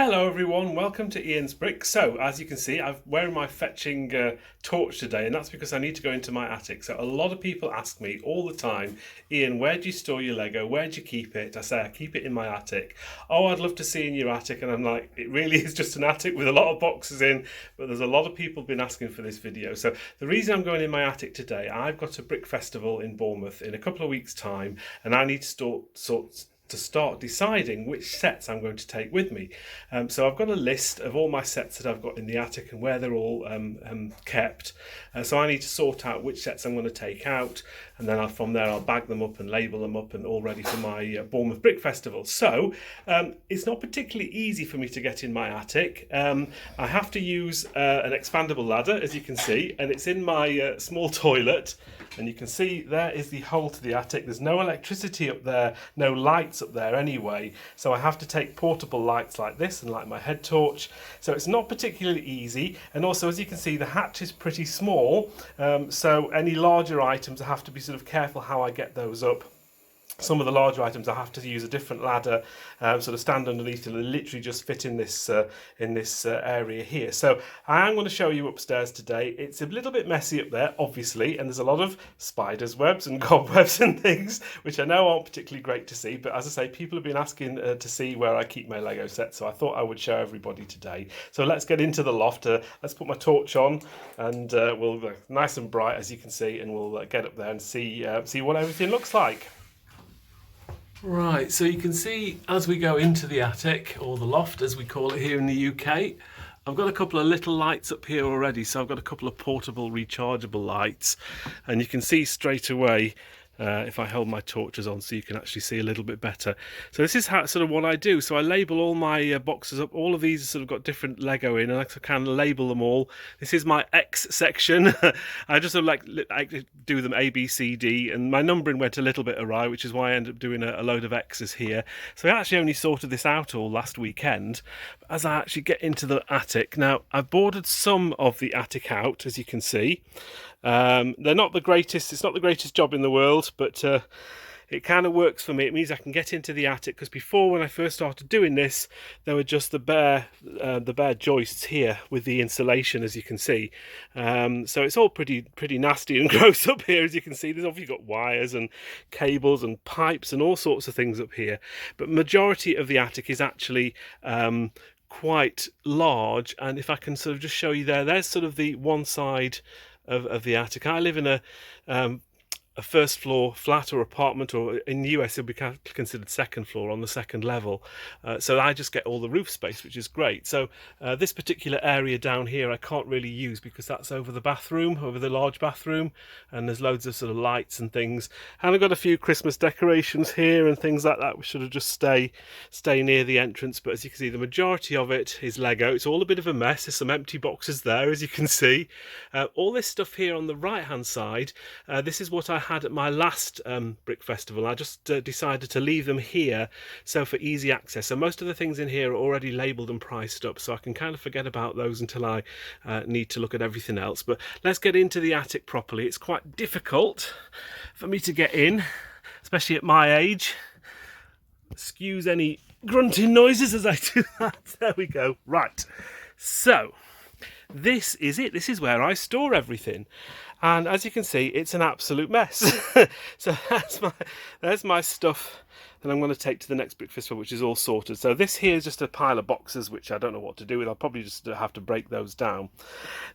Hello everyone, welcome to Ian's Brick. So as you can see, I'm wearing my fetching torch today, and that's because I need to go into my attic. So a lot of people ask me all the time, Ian, where do you store your Lego? Where do you keep it? I say I keep it in my attic. Oh, I'd love to see in your attic. And I'm like, it really is just an attic with a lot of boxes in, but there's a lot of people been asking for this video. So the reason I'm going in my attic today, I've got a brick festival in Bournemouth in a couple of weeks' time, and I need to start deciding which sets I'm going to take with me. So I've got a list of all my sets that I've got in the attic and where they're all kept. So I need to sort out which sets I'm going to take out, and then from there I'll bag them up and label them up and all ready for my Bournemouth Brick Festival. So it's not particularly easy for me to get in my attic. I have to use an expandable ladder, as you can see, and it's in my small toilet. And you can see there is the hole to the attic. There's no electricity up there, no lights up there anyway. So I have to take portable lights like this and like my head torch. So it's not particularly easy. And also, as you can see, the hatch is pretty small. So any larger items, I have to be sort of careful how I get those up. Some of the larger items I have to use a different ladder, sort of stand underneath and literally just fit in this area here. So I am going to show you upstairs today. It's a little bit messy up there, obviously, and there's a lot of spiders' webs and cobwebs and things, which I know aren't particularly great to see. But as I say, people have been asking to see where I keep my Lego sets, so I thought I would show everybody today. So let's get into the loft. Let's put my torch on, and we'll nice and bright, as you can see, and we'll get up there and see what everything looks like. Right, so you can see as we go into the attic, or the loft as we call it here in the UK, I've got a couple of little lights up here already. So I've got a couple of portable rechargeable lights, and you can see straight away if I hold my torches on so you can actually see a little bit better. So this is sort of what I do. So I label all my boxes up. All of these have sort of got different Lego in, and I can label them all. This is my X section. I just sort of like do them A, B, C, D, and my numbering went a little bit awry, which is why I ended up doing a load of X's here. So I actually only sorted this out all last weekend. As I actually get into the attic, now I've boarded some of the attic out, as you can see. They're not the greatest, it's not the greatest job in the world, but it kind of works for me. It means I can get into the attic, because before, when I first started doing this, there were just the bare joists here with the insulation, as you can see. So it's all pretty nasty and gross up here, as you can see. There's obviously got wires and cables and pipes and all sorts of things up here. But majority of the attic is actually quite large, and if I can sort of just show you there's sort of the one side of the attic. I live in a first floor flat or apartment, or in the US it'll be considered second floor, on the second level. So I just get all the roof space, which is great. So this particular area down here I can't really use, because that's over the bathroom, over the large bathroom, and there's loads of sort of lights and things. And I've got a few Christmas decorations here and things like that, which should have just stay near the entrance. But as you can see, the majority of it is Lego. It's all a bit of a mess. There's some empty boxes there, as you can see. All this stuff here on the right hand side, this is what I had at my last brick festival. I just decided to leave them here, so for easy access. So most of the things in here are already labelled and priced up, so I can kind of forget about those until I need to look at everything else. But let's get into the attic properly. It's quite difficult for me to get in, especially at my age. Excuse any grunting noises as I do that. There we go. Right, so this is it. This is where I store everything. And as you can see, it's an absolute mess. So there's my stuff that I'm going to take to the next brick festival, which is all sorted. So this here is just a pile of boxes, which I don't know what to do with. I'll probably just have to break those down.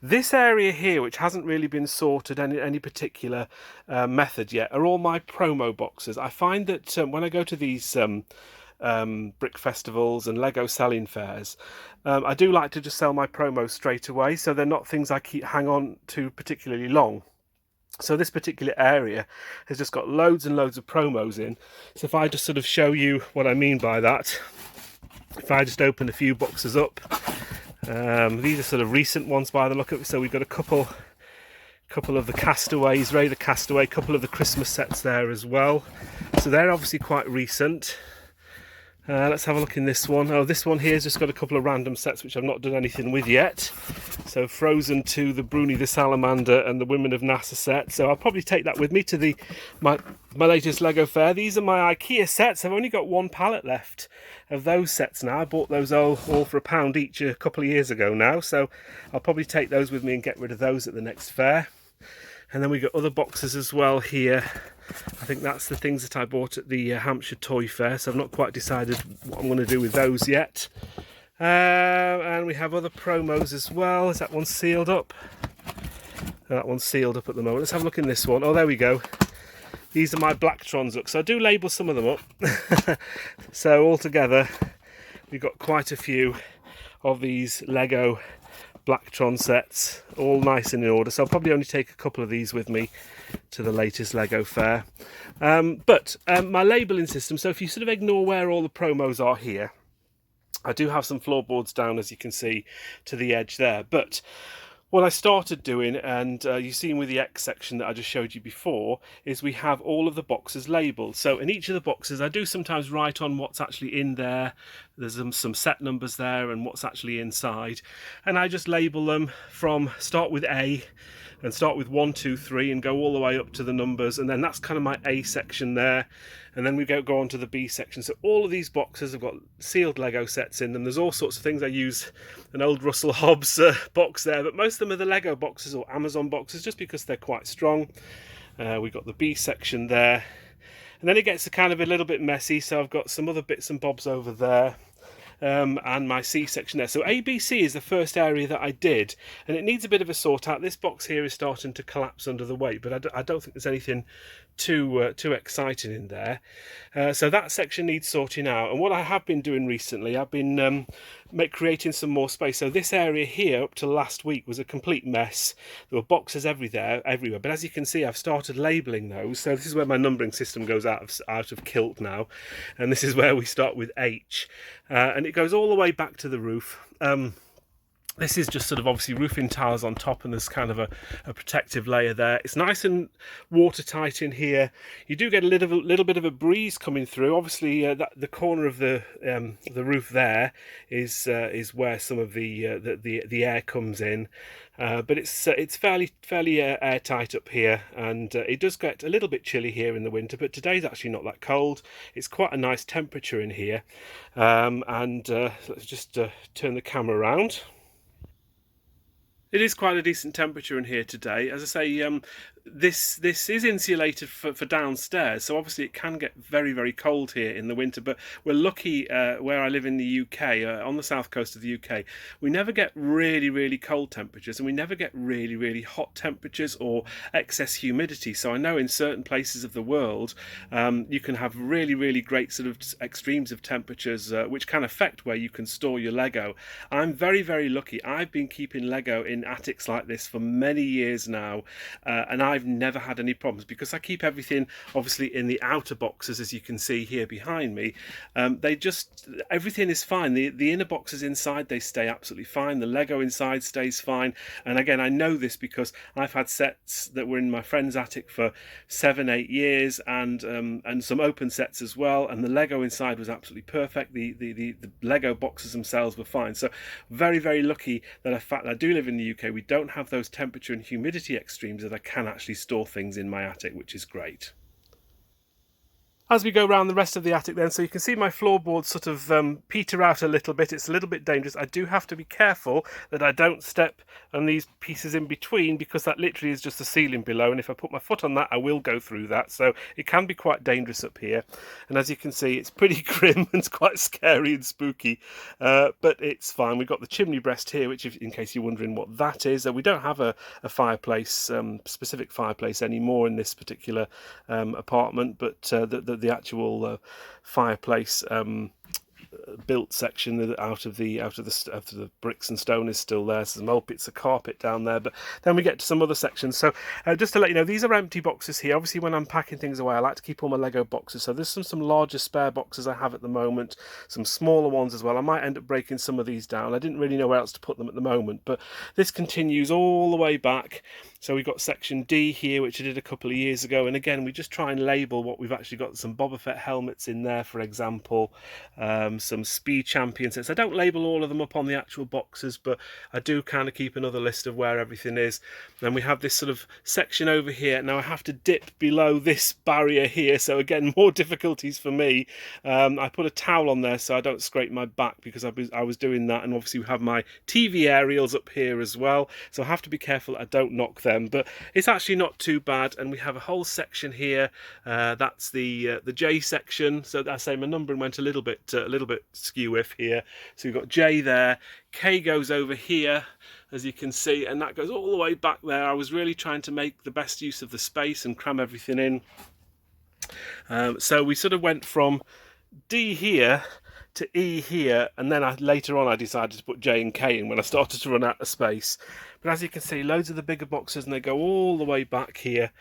This area here, which hasn't really been sorted any particular method yet, are all my promo boxes. I find that when I go to these brick festivals and Lego selling fairs, I do like to just sell my promos straight away, so they're not things I hang on to particularly long. So this particular area has just got loads and loads of promos in. So if I just sort of show you what I mean by that, if I just open a few boxes up, these are sort of recent ones by the look of it. So we've got a couple of the Castaways, Ray the Castaway, couple of the Christmas sets there as well. So they're obviously quite recent. Let's have a look in this one. Oh, this one here's just got a couple of random sets which I've not done anything with yet. So Frozen 2, the Bruni the Salamander and the Women of NASA set. So I'll probably take that with me to my latest Lego fair. These are my IKEA sets. I've only got one pallet left of those sets now. I bought those all for £1 each a couple of years ago now. So I'll probably take those with me and get rid of those at the next fair. And then we got other boxes as well here. I think that's the things that I bought at the Hampshire Toy Fair, so I've not quite decided what I'm going to do with those yet. And we have other promos as well. Is that one sealed up? No, that one's sealed up at the moment. Let's have a look in this one. Oh, there we go. These are my Blacktron Zucks. So I do label some of them up. So altogether, we've got quite a few of these Lego Blacktron sets, all nice and in order. So I'll probably only take a couple of these with me to the latest Lego fair. But my labelling system, so if you sort of ignore where all the promos are here, I do have some floorboards down, as you can see, to the edge there. But what I started doing, and you've seen with the X section that I just showed you before, is we have all of the boxes labelled. So in each of the boxes, I do sometimes write on what's actually in there. There's some set numbers there and what's actually inside. And I just label them from start with A and start with 1, 2, 3 and go all the way up to the numbers. And then that's kind of my A section there. And then we go on to the B section. So all of these boxes have got sealed Lego sets in them. There's all sorts of things. I use an old Russell Hobbs box there, but most of them are the Lego boxes or Amazon boxes just because they're quite strong. We've got the B section there. And then it gets kind of a little bit messy. So I've got some other bits and bobs over there. And my C section there. So ABC is the first area that I did, and it needs a bit of a sort out. This box here is starting to collapse under the weight, but I don't think there's anything too exciting in there. So that section needs sorting out. And what I have been doing recently, I've been creating some more space. So this area here up to last week was a complete mess. There were boxes everywhere. But as you can see, I've started labelling those. So this is where my numbering system goes out of kilt now, and this is where we start with H, and it goes all the way back to the roof. This is just sort of obviously roofing tiles on top, and there's kind of a protective layer there. It's nice and watertight in here. You do get a little bit of a breeze coming through. Obviously, the corner of the roof there is where some of the air comes in. But it's fairly airtight up here, and it does get a little bit chilly here in the winter. But today's actually not that cold. It's quite a nice temperature in here. Let's just turn the camera around. It is quite a decent temperature in here today. As I say, this is insulated for downstairs, so obviously it can get very, very cold here in the winter, but we're lucky where I live in the UK, on the south coast of the UK, we never get really, really cold temperatures, and we never get really, really hot temperatures or excess humidity. So I know in certain places of the world you can have really, really great sort of extremes of temperatures which can affect where you can store your Lego. I'm very, very lucky. I've been keeping Lego in attics like this for many years now, and I've never had any problems because I keep everything obviously in the outer boxes, as you can see here behind me. Everything is fine. The inner boxes inside, they stay absolutely fine. The Lego inside stays fine. And again, I know this because I've had sets that were in my friend's attic for 7-8 years, and some open sets as well, and the Lego inside was absolutely perfect. The Lego boxes themselves were fine. So very, very lucky that the fact that I do live in the UK, we don't have those temperature and humidity extremes, that I can actually store things in my attic, which is great. As we go around the rest of the attic then, so you can see my floorboards sort of peter out a little bit. It's a little bit dangerous. I do have to be careful that I don't step on these pieces in between, because that literally is just the ceiling below, and if I put my foot on that, I will go through that. So it can be quite dangerous up here. And as you can see, it's pretty grim and it's quite scary and spooky, but it's fine. We've got the chimney breast here, which, in case you're wondering what that is, we don't have a fireplace, specific fireplace anymore in this particular apartment, but the actual fireplace built section out of the bricks and stone is still there. So some old bits of carpet down there, but then we get to some other sections. So just to let you know, these are empty boxes here. Obviously when I'm packing things away, I like to keep all my Lego boxes. So there's some larger spare boxes I have at the moment, some smaller ones as well. I might end up breaking some of these down. I didn't really know where else to put them at the moment, but this continues all the way back So we've got section D here, which I did a couple of years ago, and again we just try and label what we've actually got. Some Boba Fett helmets in there, for example, some Speed Champion sets. I don't label all of them up on the actual boxes, but I do kind of keep another list of where everything is. Then we have this sort of section over here. Now I have to dip below this barrier here, so again more difficulties for me. I put a towel on there so I don't scrape my back, because I was doing that, and obviously we have my TV aerials up here as well, so I have to be careful that I don't knock them, but it's actually not too bad. And we have a whole section here, that's the J section. So I say my numbering went a little bit skew-if here, so we've got J there, K goes over here, as you can see, and that goes all the way back there. I was really trying to make the best use of the space and cram everything in. So we sort of went from D here to E here, and then later on I decided to put J and K in when I started to run out of space. But as you can see, loads of the bigger boxes, and they go all the way back here.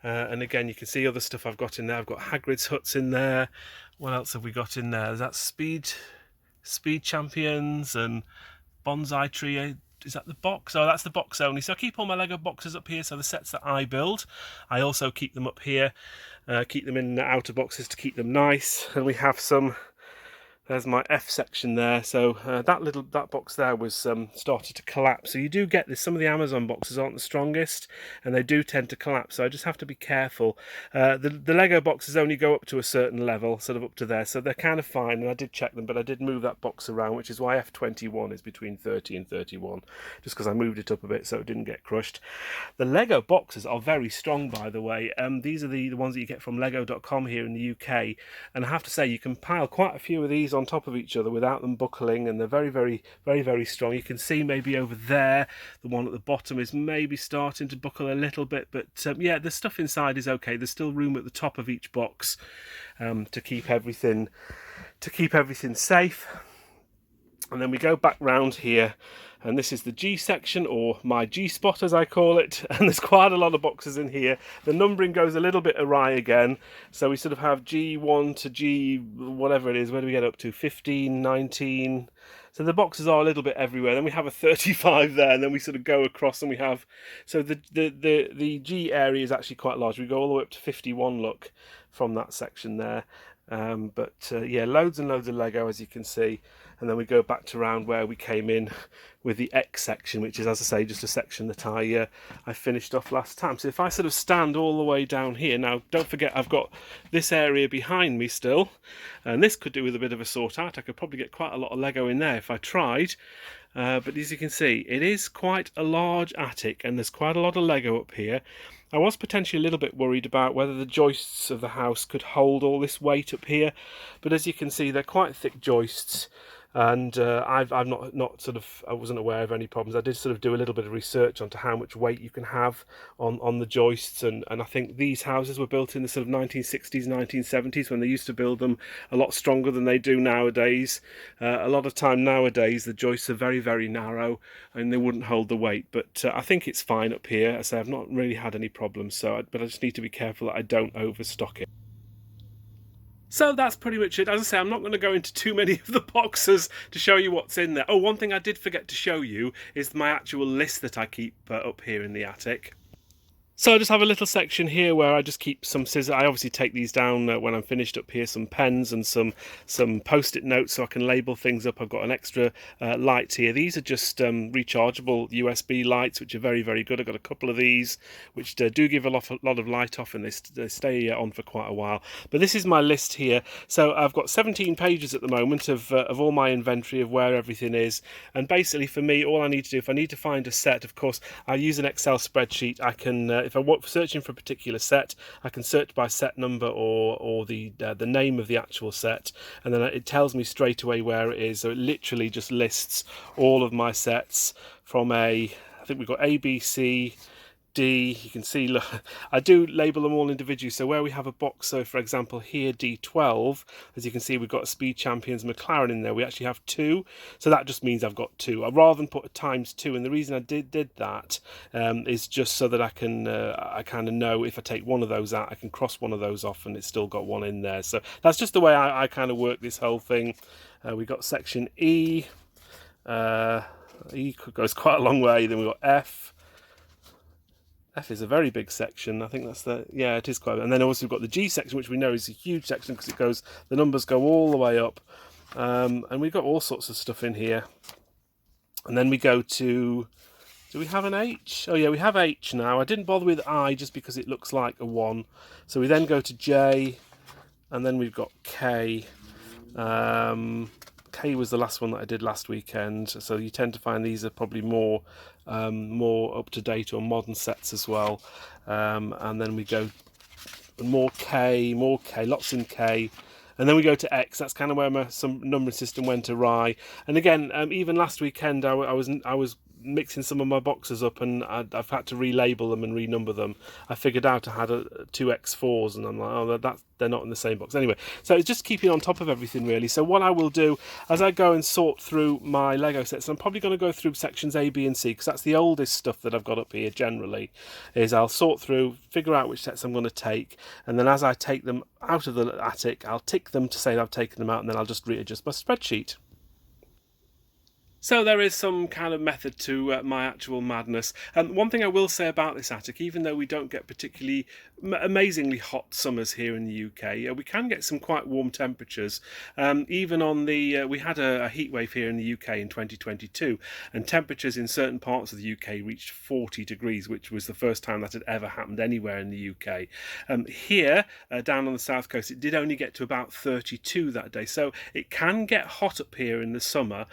And again, you can see other stuff I've got in there. I've got Hagrid's huts in there. What else have we got in there? That's Speed Champions and Bonsai Tree. Is that the box? Oh, that's the box only. So I keep all my Lego boxes up here. So the sets that I build, I also keep them up here. Keep them in the outer boxes to keep them nice. And we have some. There's my F section there. So that box there was started to collapse. So you do get this. Some of the Amazon boxes aren't the strongest, and they do tend to collapse. So I just have to be careful. The Lego boxes only go up to a certain level, sort of up to there. So they're kind of fine. And I did check them, but I did move that box around, which is why F21 is between 30 and 31, just because I moved it up a bit so it didn't get crushed. The Lego boxes are very strong, by the way. These are the ones that you get from Lego.com here in the UK, and I have to say you can pile quite a few of these on top of each other without them buckling, and they're very strong. You can see maybe over there the one at the bottom is maybe starting to buckle a little bit, but yeah, the stuff inside is okay. There's still room at the top of each box to keep everything safe. And then we go back round here, and this is the G section, or my G spot as I call it, and there's quite a lot of boxes in here. The numbering goes a little bit awry again, so we sort of have G1 to G whatever it is. Where do we get up to? 15, 19. So the boxes are a little bit everywhere. Then we have a 35 there, and then we sort of go across, and we have, so the G area is actually quite large. We go all the way up to 51, look, from that section there. Yeah, loads and loads of Lego, as you can see. And then we go back to around where we came in with the X section, which is, as I say, just a section that I finished off last time. So if I sort of stand all the way down here, now don't forget I've got this area behind me still, and this could do with a bit of a sort out. I could probably get quite a lot of Lego in there if I tried. But as you can see, it is quite a large attic, and there's quite a lot of Lego up here. I was potentially a little bit worried about whether the joists of the house could hold all this weight up here, but as you can see, they're quite thick joists. And I wasn't aware of any problems. I did sort of do a little bit of research onto how much weight you can have on the joists, and I think these houses were built in the sort of 1960s, 1970s, when they used to build them a lot stronger than they do nowadays. A lot of time nowadays the joists are very narrow and they wouldn't hold the weight, but I think it's fine up here. As I say, I've not really had any problems, but I just need to be careful that I don't overstock it. So that's pretty much it. As I say, I'm not going to go into too many of the boxes to show you what's in there. Oh, one thing I did forget to show you is my actual list that I keep up here in the attic. So I just have a little section here where I just keep some scissors. I obviously take these down when I'm finished up here, some pens and some post-it notes so I can label things up. I've got an extra light here. These are just rechargeable USB lights, which are very good. I've got a couple of these, which do give a lot of light off, and they stay on for quite a while. But this is my list here. So I've got 17 pages at the moment of all my inventory of where everything is. And basically for me, all I need to do, if I need to find a set, of course, I use an Excel spreadsheet. I can if I'm searching for a particular set, I can search by set number or the name of the actual set, and then it tells me straight away where it is. So it literally just lists all of my sets from I think we've got A, B, C, D. You can see, look, I do label them all individually. So where we have a box, so for example here D12, as you can see, we've got a Speed Champions McLaren in there. We actually have 2, so that just means I've got 2. Rather than put a ×2, and the reason I did that is just so that I can I kind of know if I take one of those out, I can cross one of those off, and it's still got one in there. So that's just the way I kind of work this whole thing. We got section E. E goes quite a long way. Then we've got F. F is a very big section. I think that's the, yeah, it is quite. And then also we've got the G section, which we know is a huge section because it goes, the numbers go all the way up, and we've got all sorts of stuff in here. And then we go to, do we have an H? Oh yeah, we have H now. I didn't bother with I just because it looks like a 1. So we then go to J, and then we've got K. K was the last one that I did last weekend, so you tend to find these are probably more up to date or modern sets as well. And then we go more K, lots in K. And then we go to X. That's kind of where some numbering system went awry. And again, even last weekend, I was mixing some of my boxes up, and I've had to relabel them and renumber them. I figured out I had two X4s, and I'm like, oh, they're not in the same box. Anyway, so it's just keeping on top of everything, really. So what I will do, as I go and sort through my Lego sets, I'm probably going to go through sections A, B and C, because that's the oldest stuff that I've got up here generally, is I'll sort through, figure out which sets I'm going to take, and then as I take them out of the attic, I'll tick them to say I've taken them out, and then I'll just readjust my spreadsheet. So there is some kind of method to my actual madness. One thing I will say about this attic, even though we don't get particularly amazingly hot summers here in the UK, we can get some quite warm temperatures. Even on the, we had a heat wave here in the UK in 2022, and temperatures in certain parts of the UK reached 40 degrees, which was the first time that had ever happened anywhere in the UK. Here, down on the south coast, it did only get to about 32 that day, so it can get hot up here in the summer.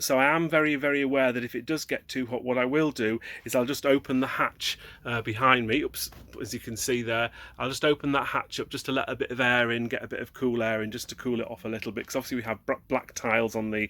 So I am very, very aware that if it does get too hot, what I will do is I'll just open the hatch behind me. Oops, as you can see there, I'll just open that hatch up just to let a bit of air in, get a bit of cool air in, just to cool it off a little bit, because obviously we have black tiles on the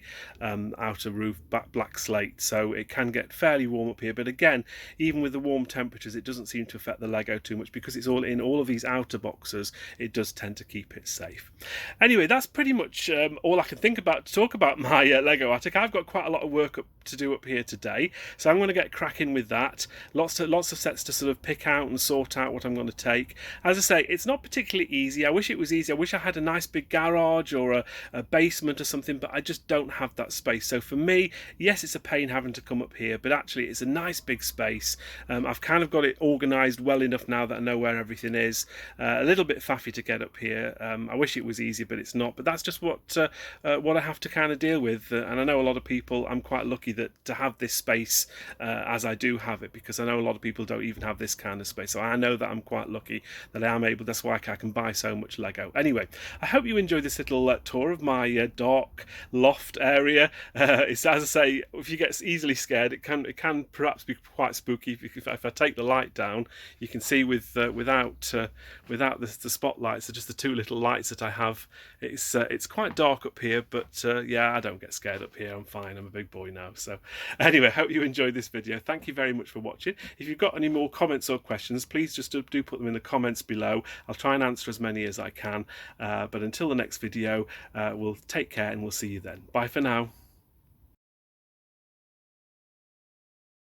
outer roof, black slate, so it can get fairly warm up here. But again, even with the warm temperatures, it doesn't seem to affect the Lego too much, because it's all in all of these outer boxes. It does tend to keep it safe. Anyway, that's pretty much all I can think about to talk about my Lego attic. I've got quite a lot of work to do up here today, so I'm going to get cracking with that. Lots of sets to sort of pick out and sort out what I'm going to take. As I say, it's not particularly easy. I wish it was easy. I wish I had a nice big garage or a basement or something, but I just don't have that space. So for me, yes, it's a pain having to come up here, but actually it's a nice big space. I've kind of got it organised well enough now that I know where everything is. A little bit faffy to get up here. I wish it was easy, but it's not. But that's just what I have to kind of deal with. And I know a lot of people, I'm quite lucky that to have this space as I do have it, because I know a lot of people don't even have this kind of space. So I know that I'm quite lucky that I am able, that's why I can buy so much Lego. Anyway, I hope you enjoyed this little tour of my dark loft area. It's, as I say, if you get easily scared, it can perhaps be quite spooky. If I take the light down, you can see without the spotlights, so just the two little lights that I have, it's quite dark up here, but yeah, I don't get scared up here. I'm fine. I'm a big boy now. So anyway, hope you enjoyed this video. Thank you very much for watching. If you've got any more comments or questions, please just do put them in the comments below. I'll try and answer as many as I can. But until the next video, we'll take care and we'll see you then. Bye for now.